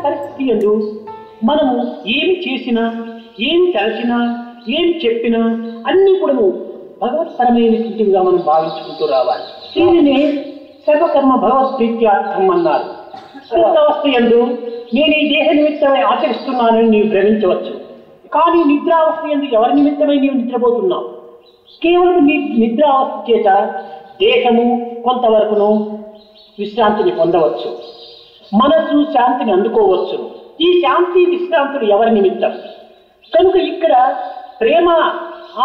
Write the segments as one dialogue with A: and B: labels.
A: పరిస్థితి యందు మనము ఏమి చేసినా, ఏమి తలచినా, ఏమి చెప్పినా అన్నీ కూడా భగవత్పరమైనటువంటివిగా మనం భావించుకుంటూ రావాలి. దీనిని సర్వకర్మ భగవత్ ప్రీత్యార్థం అన్నారు. సుప్తావస్థ యందు నేను ఈ దేహ నిమిత్తమై ఆచరిస్తున్నానని నీవు భ్రమించవచ్చు. కానీ నిద్రావస్థ యందు ఎవరి నిమిత్తమై నీవు నిద్రపోతున్నావు? కేవలం నీ నిద్రావస్థ చేత దేహము కొంతవరకును విశ్రాంతిని పొందవచ్చు, మనస్సు శాంతిని అందుకోవచ్చు. ఈ శాంతి విశ్రాంతులు ఎవరి నిమిత్తం? కనుక ఇక్కడ ప్రేమ,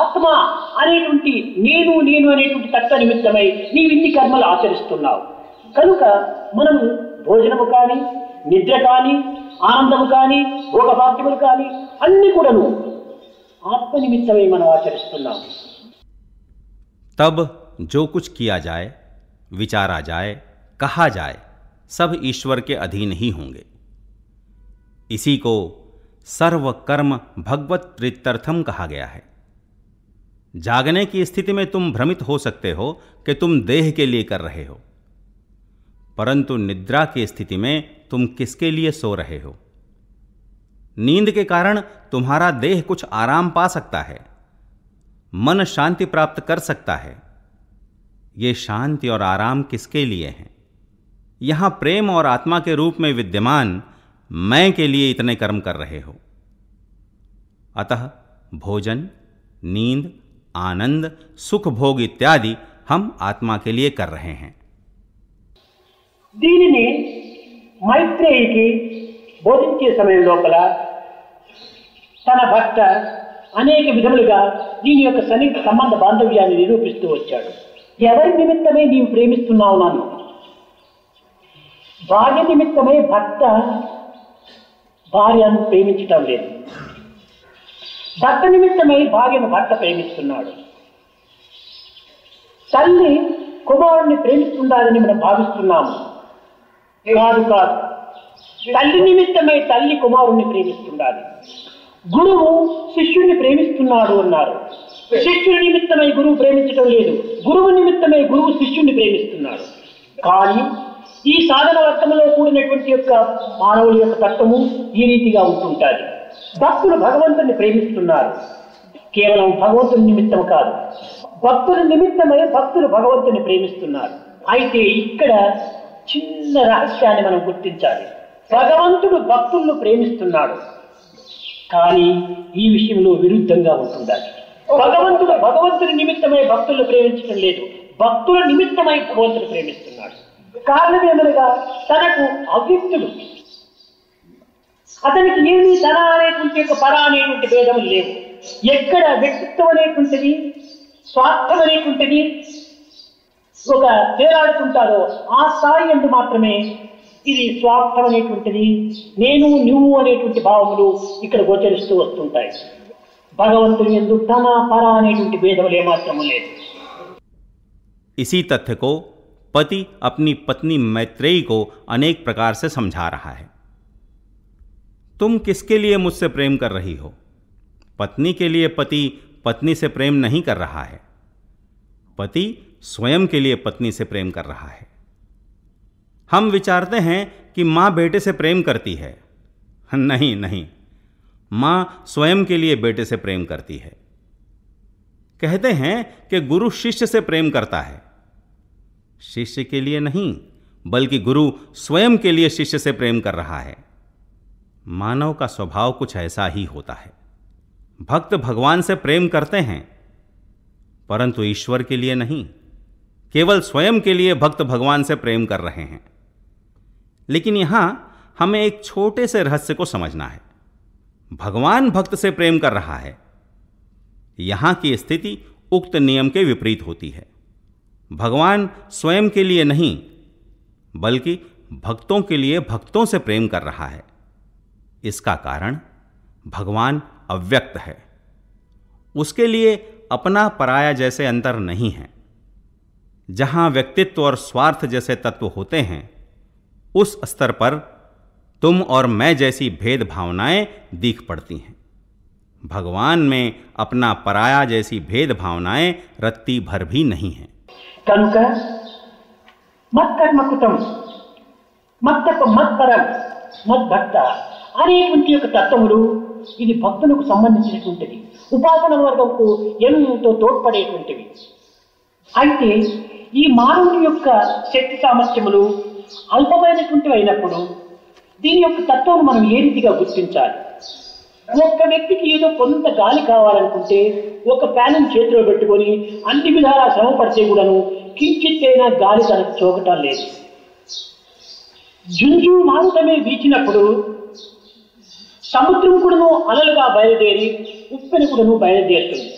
A: ఆత్మ అనేటువంటి నేను నేను అనేటువంటి తత్వ నిమిత్తమై నీవు ఇన్ని కర్మలు ఆచరిస్తున్నావు. కనుక మనం భోజనము కానీ, నిద్ర కానీ, ఆనందము కానీ, భోగభాగ్యములు కానీ అన్ని కూడాను ఆత్మ నిమిత్తమై మనం ఆచరిస్తున్నాం.
B: तब जो कुछ किया जाए, विचारा जाए, कहा जाए, सब ईश्वर के अधीन ही होंगे। इसी को सर्व कर्म भगवत प्रीत्यर्थम कहा गया है। जागने की स्थिति में तुम भ्रमित हो सकते हो कि तुम देह के लिए कर रहे हो, परंतु निद्रा की स्थिति में तुम किसके लिए सो रहे हो? नींद के कारण तुम्हारा देह कुछ आराम पा सकता है, मन शांति प्राप्त कर सकता है। ये शांति और आराम किसके लिए हैं? यहां प्रेम और आत्मा के रूप में विद्यमान मैं के लिए इतने कर्म कर रहे हो। अतः भोजन, नींद, आनंद, सुख भोग इत्यादि हम आत्मा के लिए कर रहे हैं।
A: దీనిని మైత్రేయికి బోధించే సమయం లోపల తన భర్త అనేక విధములుగా దీని యొక్క సన్నిహిత సంబంధ బాంధవ్యాన్ని నిరూపిస్తూ వచ్చాడు. ఎవరి నిమిత్తమై నీవు ప్రేమిస్తున్నావు? నన్ను భార్య నిమిత్తమై భర్త భార్యను ప్రేమించటం లేదు, భర్త నిమిత్తమై భార్యను భర్త ప్రేమిస్తున్నాడు. తల్లి కుమారుణ్ణి ప్రేమిస్తుండాలని మనం భావిస్తున్నాము. కాదు కాదు, తల్లి నిమిత్తమై తల్లి కుమారుణ్ణి ప్రేమిస్తుండాలి. గురువు శిష్యుడిని ప్రేమిస్తున్నాడు అన్నారు. శిష్యుడి నిమిత్తమై గురువు ప్రేమించడం లేదు, గురువు నిమిత్తమై గురువు శిష్యుడిని ప్రేమిస్తున్నాడు. కానీ ఈ సాధన వర్గంలో కూడినటువంటి యొక్క మానవుల యొక్క తత్వము ఈ రీతిగా ఉంటుంటుంది. భక్తులు భగవంతుని ప్రేమిస్తున్నారు, కేవలం భగవంతుని నిమిత్తం కాదు, భక్తుల నిమిత్తమై భక్తులు భగవంతుని ప్రేమిస్తున్నారు. అయితే ఇక్కడ చిన్న రహస్యాన్ని మనం గుర్తించాలి. భగవంతుడు భక్తులను ప్రేమిస్తున్నాడు, కానీ ఈ విషయంలో విరుద్ధంగా ఉంటుండాలి. భగవంతుడు భగవంతుని నిమిత్తమై భక్తులను ప్రేమించడం లేదు, భక్తుల నిమిత్తమై భగవంతుడు ప్రేమిస్తున్నాడు. కారణం ఏమనగా తనకు అవ్యక్తుడు, అతనికి ఏమీ తన అనేటువంటి యొక్క పర అనేటువంటి భేదములు లేవు. ఎక్కడ వ్యక్తిత్వం అనేటువంటిది, స్వార్థం అనేటువంటిది ఒక తేలాడుతుంటారో ఆ స్థాయి ఎందు మాత్రమే ఇది స్వార్థం అనేటువంటిది, నేను నువ్వు అనేటువంటి భావములు ఇక్కడ గోచరిస్తూ వస్తుంటాయి. భగవంతుని యందు తన పర అనేటువంటి భేదములు ఏమాత్రము లేదు.
B: इसी तथ्य को पति अपनी पत्नी मैत्रेयी को अनेक प्रकार से समझा रहा है। तुम किसके लिए मुझसे प्रेम कर रही हो? पत्नी के लिए पति पत्नी से प्रेम नहीं कर रहा है, पति स्वयं के लिए पत्नी से प्रेम कर रहा है। हम विचारते हैं कि मां बेटे से प्रेम करती है। नहीं नहीं, मां स्वयं के लिए बेटे से प्रेम करती है। कहते हैं कि गुरु शिष्य से प्रेम करता है, शिष्य के लिए नहीं बल्कि गुरु स्वयं के लिए शिष्य से प्रेम कर रहा है। मानव का स्वभाव कुछ ऐसा ही होता है। भक्त भगवान से प्रेम करते हैं, परंतु ईश्वर के लिए नहीं, केवल स्वयं के लिए भक्त भगवान से प्रेम कर रहे हैं। लेकिन यहां हमें एक छोटे से रहस्य को समझना है। भगवान भक्त से प्रेम कर रहा है, यहां की स्थिति उक्त नियम के विपरीत होती है। भगवान स्वयं के लिए नहीं बल्कि भक्तों के लिए भक्तों से प्रेम कर रहा है। इसका कारण भगवान अव्यक्त है, उसके लिए अपना पराया जैसे अंतर नहीं है। जहां व्यक्तित्व और स्वार्थ जैसे तत्व होते हैं, उस स्तर पर तुम और मैं जैसी भेद भावनाएं दिख पड़ती हैं। भगवान में अपना पराया जैसी भेद भावनाएं रत्ती भर भी नहीं हैं।
A: कनुक मत्कर्म कुतम मत्तप मत्परम మద్భక్త అనేటువంటి యొక్క తత్వములు ఇది భక్తులకు సంబంధించినటువంటిది, ఉపాసన వర్గంకు ఎంతో తోడ్పడేటువంటివి. అయితే ఈ మానవుని యొక్క శక్తి సామర్థ్యములు అల్పమైనటువంటివి అయినప్పుడు దీని యొక్క తత్వం మనం ఏ రీతిగా గుర్తించాలి? ఒక్క వ్యక్తికి ఏదో కొంత గాలి కావాలనుకుంటే ఒక ఫ్యాన్ చేతిలో పెట్టుకొని అన్ని విధాలా శ్రమపడితే కూడాను కించిత్తైనా గాలి తనకు చోకటం లేదు. జుంజు మారుతమే వీచినప్పుడు సముద్రం కూడాను అలలుగా బయలుదేరి ఉప్పెన కూడాను బయలుదేరుతుంది,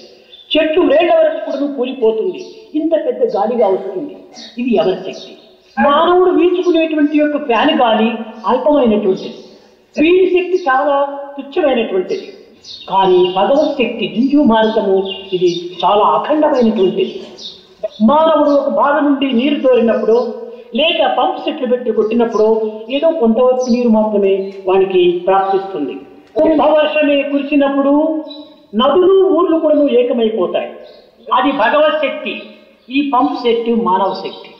A: చెట్లు వేళ్ల వరకు కూడాను కూలిపోతుంది, ఇంత పెద్ద గాలిగా వస్తుంది. ఇది ఎవరి శక్తి? మానవుడు వీచుకునేటువంటి యొక్క ఫ్యాన్ గాలి అల్పమైనటువంటిది, వీడి శక్తి చాలా తుచ్చమైనటువంటిది. కానీ భగవత్ శక్తి జుంజు మారుతము ఇది చాలా అఖండమైనటువంటిది. మానవుడు ఒక భాగం నుండి నీరు తోరినప్పుడు లేక పంప్ సెట్లు పెట్టి కొట్టినప్పుడు ఏదో కొంతవరకు నీరు మాత్రమే వానికి ప్రాప్తిస్తుంది. కుంభవర్షమే కురిసినప్పుడు నదులు ఊర్లు కూడా ఏకమైపోతాయి. అది భగవత్ శక్తి. ఈ పంప్ సెట్ మానవ శక్తి.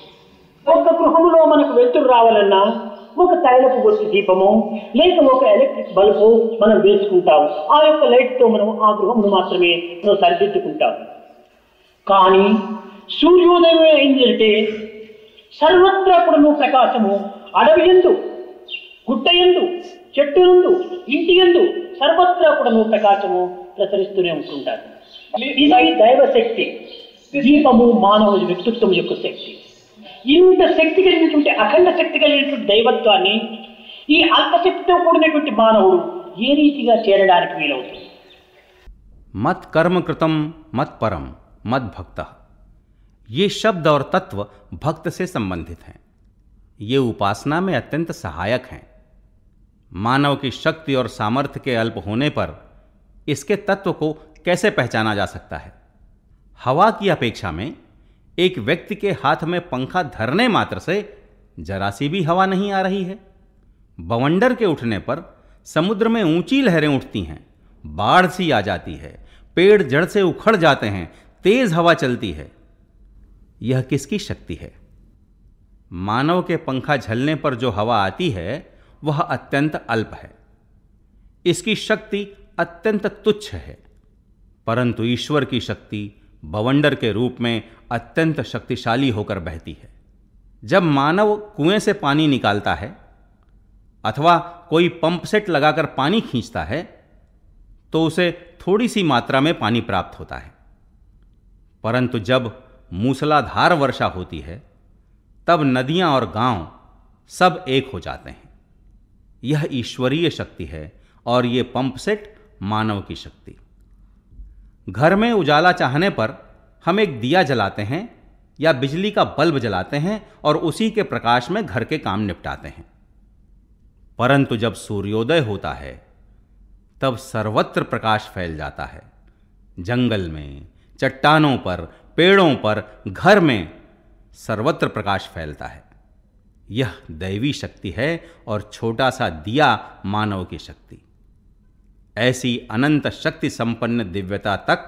A: ఒక గృహంలో మనకు వెలుతురు రావాలన్నా ఒక తైలపు బొత్తి దీపము లేక ఒక ఎలక్ట్రిక్ బల్బు మనం వేసుకుంటాం. ఆ యొక్క లైట్తో మనం ఆ గృహమును మాత్రమే మనం సరిదిద్దుకుంటాం. కానీ సూర్యోదయం ఏంటంటే సర్వత్రా కూడా ప్రకాశము, అడవి ఎందు, గుట్ట ఎందు, చెట్టు ఎందు, ఇంటి ఎందు సర్వత్రా కూడా ప్రకాశము ప్రసరిస్తూనే ఉంటుంటారు. ఇది దైవశక్తి. దీపము మానవ వ్యక్తిత్వం యొక్క శక్తి. ఇంత శక్తి కలిగినటువంటి అఖండ శక్తి కలిగినటువంటి దైవత్వాన్ని ఈ అల్పశక్తితో కూడినటువంటి మానవుడు ఏ రీతిగా చేరడానికి వీలవుతుంది?
B: मत कर्म कृतम मत परम मत भक्त, ये शब्द और तत्व भक्त से संबंधित हैं। ये उपासना में अत्यंत सहायक हैं। मानव की शक्ति और सामर्थ्य के अल्प होने पर इसके तत्व को कैसे पहचाना जा सकता है? हवा की अपेक्षा में एक व्यक्ति के हाथ में पंखा धरने मात्र से जरा सी भी हवा नहीं आ रही है। बवंडर के उठने पर समुद्र में ऊंची लहरें उठती हैं, बाढ़ सी आ जाती है, पेड़ जड़ से उखड़ जाते हैं, तेज हवा चलती है। यह किसकी शक्ति है? मानव के पंखा झलने पर जो हवा आती है वह अत्यंत अल्प है। इसकी शक्ति अत्यंत तुच्छ है, परंतु ईश्वर की शक्ति बवंडर के रूप में अत्यंत शक्तिशाली होकर बहती है। जब मानव कुएं से पानी निकालता है अथवा कोई पंप सेट लगाकर पानी खींचता है तो उसे थोड़ी सी मात्रा में पानी प्राप्त होता है, परंतु जब मूसलाधार वर्षा होती है तब नदियां और गांव सब एक हो जाते हैं। यह ईश्वरीय शक्ति है और ये पंप सेट मानव की शक्ति। घर में उजाला चाहने पर हम एक दिया जलाते हैं या बिजली का बल्ब जलाते हैं और उसी के प्रकाश में घर के काम निपटाते हैं, परंतु जब सूर्योदय होता है तब सर्वत्र प्रकाश फैल जाता है। जंगल में, चट्टानों पर, पेड़ों पर, घर में सर्वत्र प्रकाश फैलता है। यह दैवी शक्ति है और छोटा सा दिया मानव की शक्ति। ऐसी अनंत शक्ति संपन्न दिव्यता तक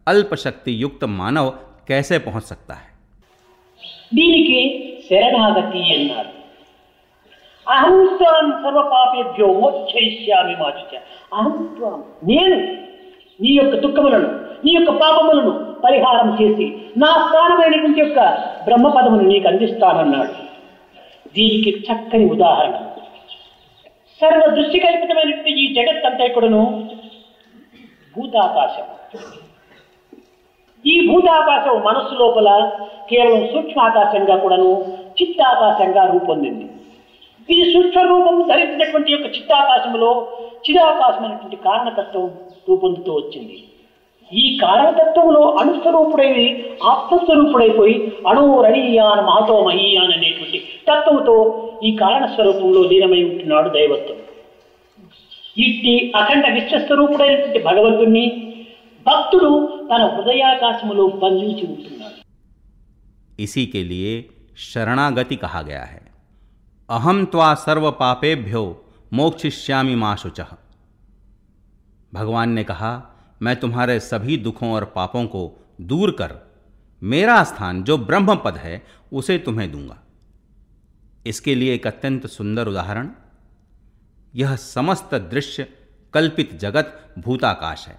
B: अल्प शक्ति युक्त मानव कैसे पहुंच सकता है?
A: దీనికి శరణాగతి అన్నారు. అహం త్వాం సర్వ పాపేభ్యో మోక్షయిష్యామి మా చుచ. అహం త్వాం, నేను నీ యొక్క దుఃఖములను, నీ యొక్క పాపములను పరిహారం చేసి నా స్థానమైనటువంటి యొక్క బ్రహ్మపదమును నీకు అందిస్తానన్నాడు. దీనికి చక్కని ఉదాహరణ సర్వ దృష్టి కల్పితమైనటువంటి ఈ జగత్తంతా కూడాను భూతాకాశం. ఈ భూతాకాశం మనస్సు లోపల కేవలం సూక్ష్మాకాశంగా కూడాను చిత్తాకాశంగా రూపొందింది. ఈ సూక్ష్మ రూపం ధరించినటువంటి యొక్క చిత్తాకాశంలో చిదాకాశమైనటువంటి కారణతత్వం రూపొందుతూ వచ్చింది. ఈ కారణతత్వంలో అణుస్వరూపుడై ఆత్మస్వరూపుడైపోయి అణురణీయాన్ మహతో మహీయాన్ అనేటువంటి తత్వంతో ఈ కారణ స్వరూపంలో లీనమై ఉంటున్నాడు దైవత్వం. ఇట్టి అఖండ విశ్వస్వరూపుడైనటువంటి భగవంతుణ్ణి భక్తుడు తన హృదయాకాశములో బంధించి ఉంటున్నాడు.
B: इसी के लिए शरणागति कहा गया है। अहम त्वा सर्व पापेभ्यो मोक्षयिष्यामि मा शुचः। भगवान ने कहा, मैं तुम्हारे सभी दुखों और पापों को दूर कर मेरा स्थान जो ब्रह्म पद है उसे तुम्हें दूंगा। इसके लिए एक अत्यंत सुंदर उदाहरण यह समस्त दृश्य कल्पित जगत भूताकाश है।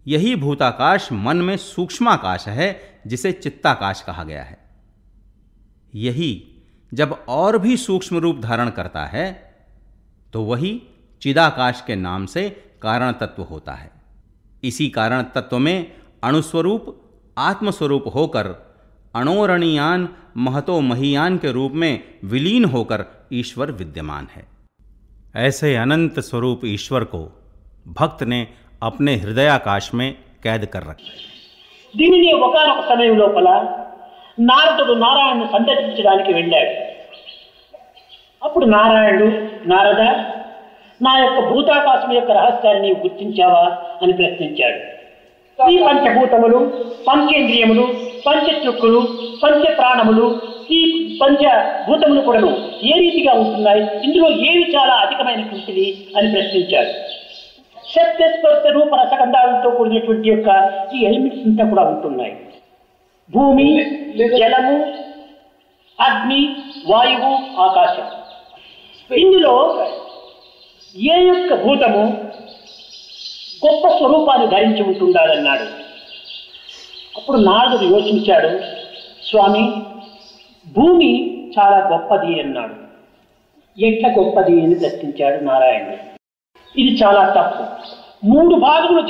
B: यही भूताकाश मन में सूक्ष्माकाश है, जिसे चित्ताकाश कहा गया है। यही जब और भी सूक्ष्म रूप धारण करता है तो वही चिदाकाश के नाम से कारण तत्व होता है। इसी कारण तत्व में अणुस्वरूप आत्मस्वरूप होकर अणोरणीयान महतो महीयान के रूप में विलीन होकर ईश्वर विद्यमान है। ऐसे अनंत स्वरूप ईश्वर को भक्त ने अपने हृदयाकाश में कैद कर रखा।
A: దీనిని ఒకానొక సమయం లోపల నారదుడు నారాయణను సందర్శించడానికి వెళ్ళాడు. అప్పుడు నారాయణుడు, నారద, నా యొక్క భూతాకాశం యొక్క రహస్యాన్ని నీవు గుర్తించావా అని ప్రశ్నించాడు. ఈ పంచభూతములు, పంచేంద్రియములు, పంచచక్షులు, పంచ ప్రాణములు, ఈ పంచభూతములు కూడాను ఏ రీతిగా ఉంటున్నాయి, ఇందులో ఏవి చాలా అధికమైనటువంటిది అని ప్రశ్నించాడు. శబ్ద స్పర్శ రూప రసగంధాలతో కూడినటువంటి యొక్క ఈ ఎలిమెంట్స్ అంతా కూడా ఉంటున్నాయి. భూమి, జలము, అగ్ని, వాయువు, ఆకాశం. ఇందులో ఏ యొక్క భూతము గొప్ప స్వరూపాన్ని ధరించి ఉంటుండాలన్నాడు. అప్పుడు నారదుడు యోచించాడు. స్వామి, భూమి చాలా గొప్పది అన్నాడు. ఎట్లా గొప్పది అని ప్రశ్నించాడు నారాయణుడు. ఇది చాలా తప్పు. 3 భాగములు